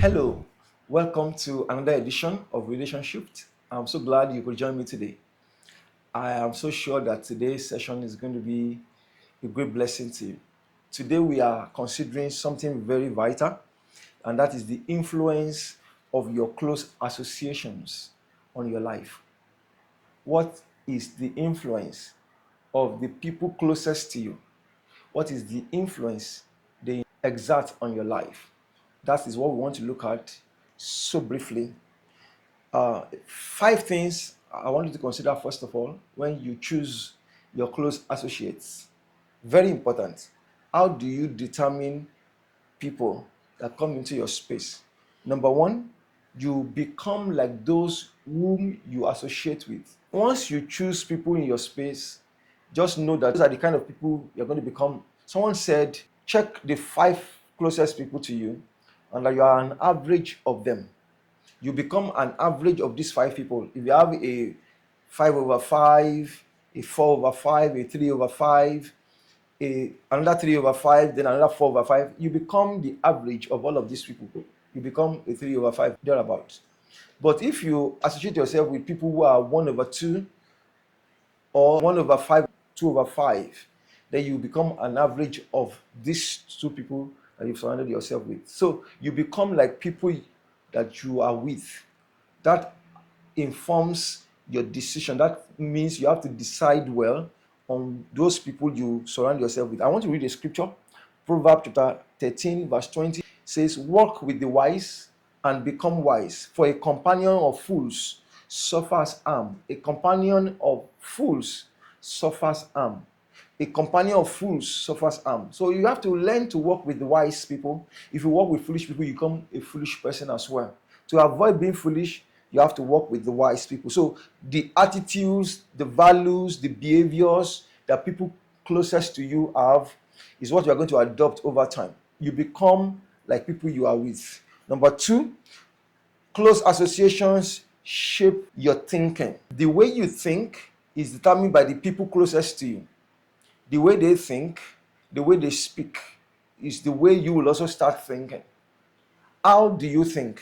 Hello, welcome to another edition of RelationShift. I'm so glad you could join me today. I am so sure that today's session is going to be a great blessing to you. Today, we are considering something very vital, and that is the influence of your close associations on your life. What is the influence of the people closest to you? What is the influence they exert on your life? That is what we want to look at so briefly. Five things I want you to consider first of all when you choose your close associates. Very important. How do you determine people that come into your space? Number one, you become like those whom you associate with. Once you choose people in your space, just know that those are the kind of people you're going to become. Someone said, check the five closest people to you, and that you are an average of them. You become an average of these five people. If you have a 5 over 5, a 4 over 5, a 3 over 5, another 3 over 5, then another 4 over 5, you become the average of all of these people. You become a 3 over 5, thereabouts. But if you associate yourself with people who are 1 over 2 or 1 over 5, 2 over 5, then you become an average of these two people that you've surrounded yourself with. So you become like people that you are with. That informs your decision. That means you have to decide well on those people you surround yourself with. I want to read a scripture. Proverbs chapter 13, verse 20 says, walk with the wise and become wise, for a companion of fools suffers harm. A companion of fools suffers harm. A companion of fools suffers harm. So you have to learn to work with the wise people. If you work with foolish people, you become a foolish person as well. To avoid being foolish, you have to work with the wise people. So the attitudes, the values, the behaviors that people closest to you have is what you are going to adopt over time. You become like people you are with. Number two, close associations shape your thinking. The way you think is determined by the people closest to you. The way they think, the way they speak, is the way you will also start thinking. How do you think?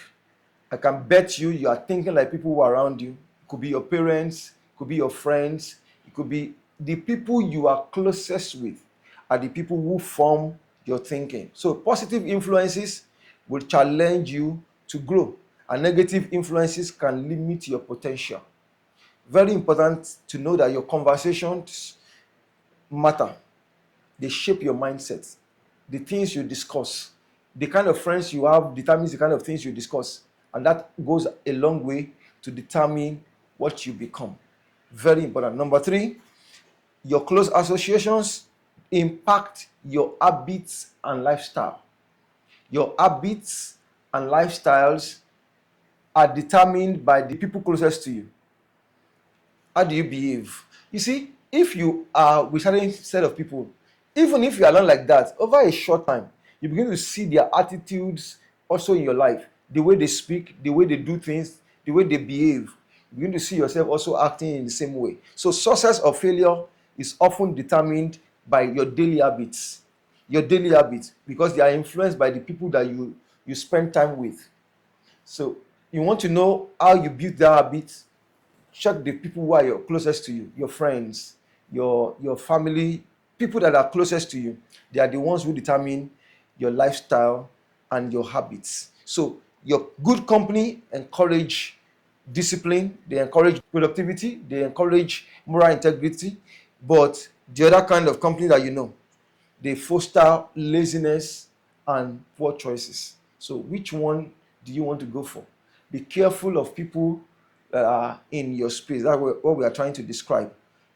I can bet you are thinking like people who are around you. It could be your parents, it could be your friends, it could be the people you are closest with are the people who form your thinking. So positive influences will challenge you to grow, and negative influences can limit your potential. Very important to know that your conversations matter. They shape your mindset. The things you discuss, the kind of friends you have determines the kind of things you discuss, and that goes a long way to determine what you become. Very important. Number three, your close associations impact your habits and lifestyle. Your habits and lifestyles are determined by the people closest to you. How do you behave? You see, if you are with a certain set of people, even if you are not like that, over a short time, you begin to see their attitudes also in your life, the way they speak, the way they do things, the way they behave. You begin to see yourself also acting in the same way. So, success or failure is often determined by your daily habits. Your daily habits, because they are influenced by the people that you spend time with. So, you want to know how you build that habit. Check the people who are your closest to you, your friends, your family, people that are closest to you. They are the ones who determine your lifestyle and your habits. So your good company encourage discipline, they encourage productivity, they encourage moral integrity. But the other kind of company that you know, they foster laziness and poor choices. So which one do you want to go for? Be careful of people that are in your space. That's what we are trying to describe.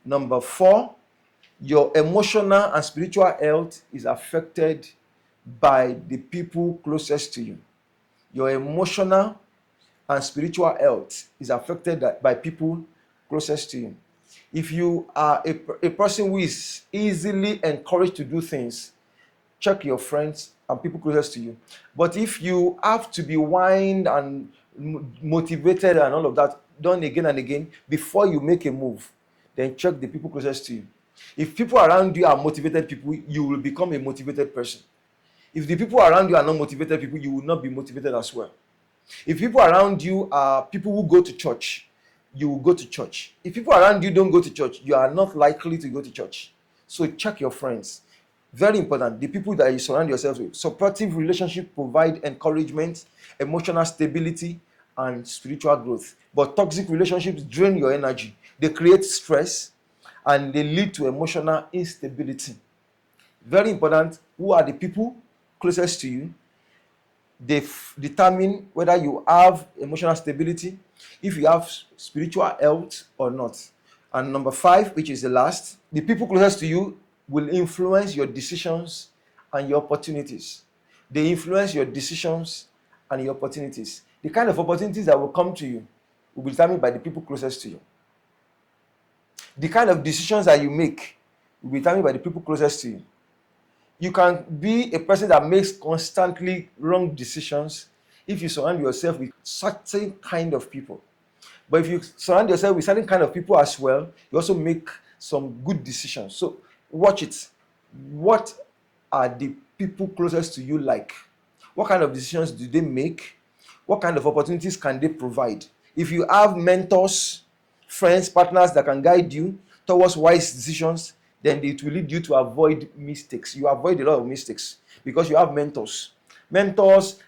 Number four, your emotional and spiritual health is affected by the people closest to you. Your emotional and spiritual health is affected by people closest to you. If you are a person who is easily encouraged to do things, check your friends and people closest to you. But if you have to be whined and motivated and all of that done again and again before you make a move, then check the people closest to you. If people around you are motivated people, you will become a motivated person. If the people around you are not motivated people, you will not be motivated as well. If people around you are people who go to church, you will go to church. If people around you don't go to church, you are not likely to go to church. So check your friends. Very important. The people that you surround yourself with. Supportive relationships provide encouragement, emotional stability, and spiritual growth. But toxic relationships drain your energy. They create stress and they lead to emotional instability. Very important. Who are the people closest to you? They determine whether you have emotional stability, if you have spiritual health or not. And number 5, which is the last, the people closest to you will influence your decisions and your opportunities. They influence your decisions and your opportunities. The kind of opportunities that will come to you will be determined by the people closest to you. The kind of decisions that you make will be determined by the people closest to you. You can be a person that makes constantly wrong decisions if you surround yourself with certain kind of people. But if you surround yourself with certain kind of people as well, you also make some good decisions. So watch it. What are the people closest to you like? What kind of decisions do they make? What kind of opportunities can they provide? If you have mentors, friends, partners that can guide you towards wise decisions, then it will lead you to avoid mistakes. You avoid a lot of mistakes because you have mentors. Mentors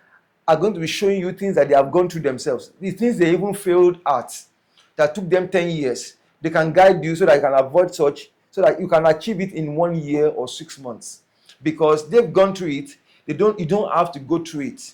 are going to be showing you things that they have gone through themselves, the things they even failed at that took them 10 years. They can guide you so that you can avoid such, so that you can achieve it in 1 year or 6 months because they've gone through it. You don't have to go through it.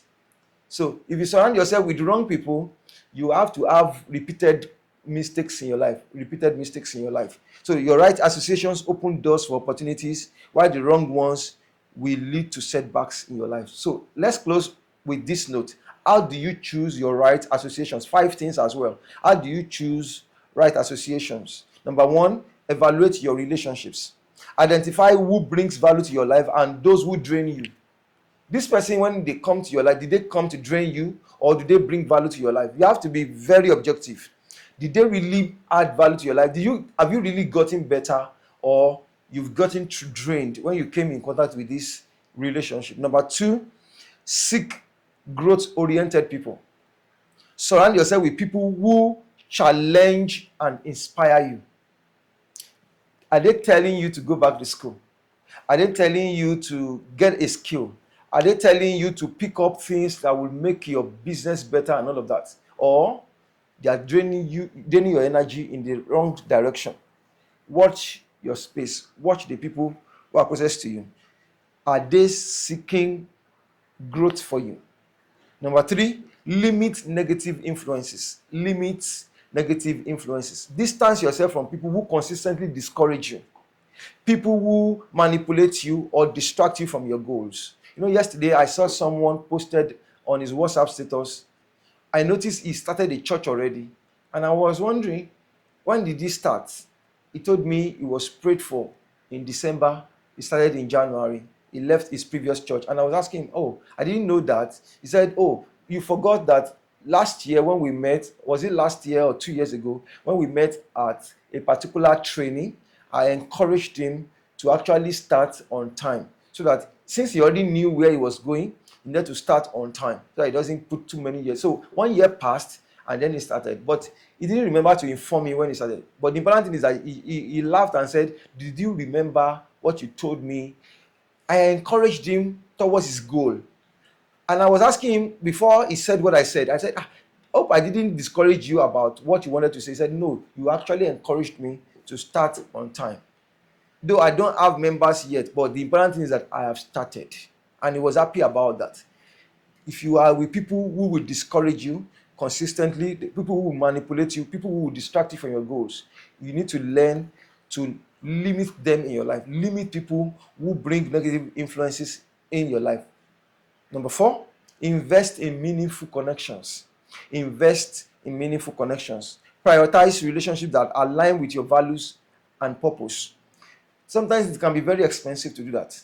So if you surround yourself with the wrong people, you have to have repeated mistakes in your life. So your right associations open doors for opportunities, while the wrong ones will lead to setbacks in your life. So let's close with this note. How do you choose your right associations? 5 things as well. How do you choose right associations? Number 1, evaluate your relationships. Identify who brings value to your life and those who drain you. This person, when they come to your life, did they come to drain you or do they bring value to your life? You have to be very objective. Did they really add value to your life? Have you really gotten better or you've gotten drained when you came in contact with this relationship? Number 2, seek growth-oriented people. Surround yourself with people who challenge and inspire you. Are they telling you to go back to school? Are they telling you to get a skill? Are they telling you to pick up things that will make your business better and all of that? Or they are draining your energy in the wrong direction? Watch your space. Watch the people who are closest to you. Are they seeking growth for you? Number 3, limit negative influences. Distance yourself from people who consistently discourage you, people who manipulate you or distract you from your goals. Yesterday I saw someone posted on his WhatsApp status. I noticed he started a church already, and I was wondering, when did he start? He told me he was prayed for in December. He started in January. He left his previous church, and I was asking him, "Oh, I didn't know that." He said, "Oh, you forgot that last year when we met, was it last year or 2 years ago, when we met at a particular training, I encouraged him to actually start on time, so that since he already knew where he was going, he needed to start on time so that he doesn't put too many years." So 1 year passed and then he started, but he didn't remember to inform me when he started. But the important thing is that he laughed and said, "Did you remember what you told me?" I encouraged him towards his goal. And I was asking him before he said what I said. I said, "Hope I didn't discourage you about what you wanted to say." He said, "No, you actually encouraged me to start on time. Though I don't have members yet, but the important thing is that I have started." And he was happy about that. If you are with people who will discourage you consistently, the people who will manipulate you, people who will distract you from your goals, you need to learn to limit them in your life. Limit people who bring negative influences in your life. Number 4, invest in meaningful connections. Prioritize relationships that align with your values and purpose. Sometimes it can be very expensive to do that.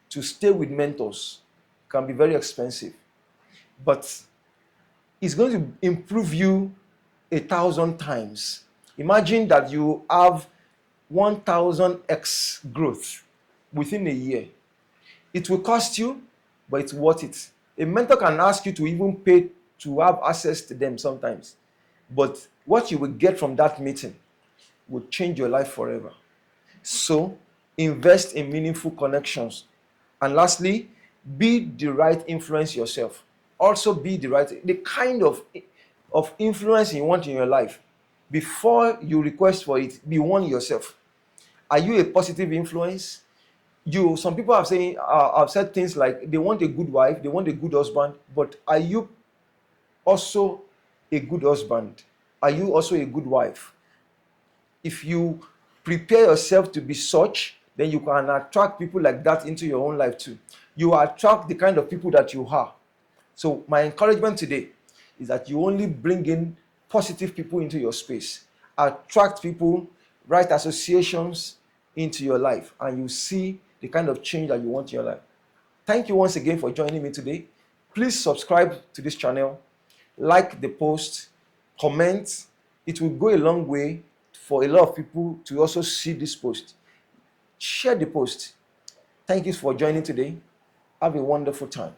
To stay with mentors can be very expensive, but it's going to improve you 1,000 times. Imagine that you have 1,000x growth within a year. It will cost you, but it's worth it. A mentor can ask you to even pay to have access to them sometimes, but what you will get from that meeting will change your life forever. So invest in meaningful connections. And lastly, be the right influence yourself. Also be the kind of influence you want in your life. Before you request for it, be one yourself. Are you a positive influence? Some people have said things like they want a good wife, they want a good husband, but are you also a good husband? Are you also a good wife? If you prepare yourself to be such, then you can attract people like that into your own life too. You attract the kind of people that you are. So my encouragement today is that you only bring in positive people into your space. Attract people, write associations into your life, and you see the kind of change that you want in your life. Thank you once again for joining me today. Please subscribe to this channel, like the post, comment. It will go a long way for a lot of people to also see this post. Share the post. Thank you for joining today. Have a wonderful time.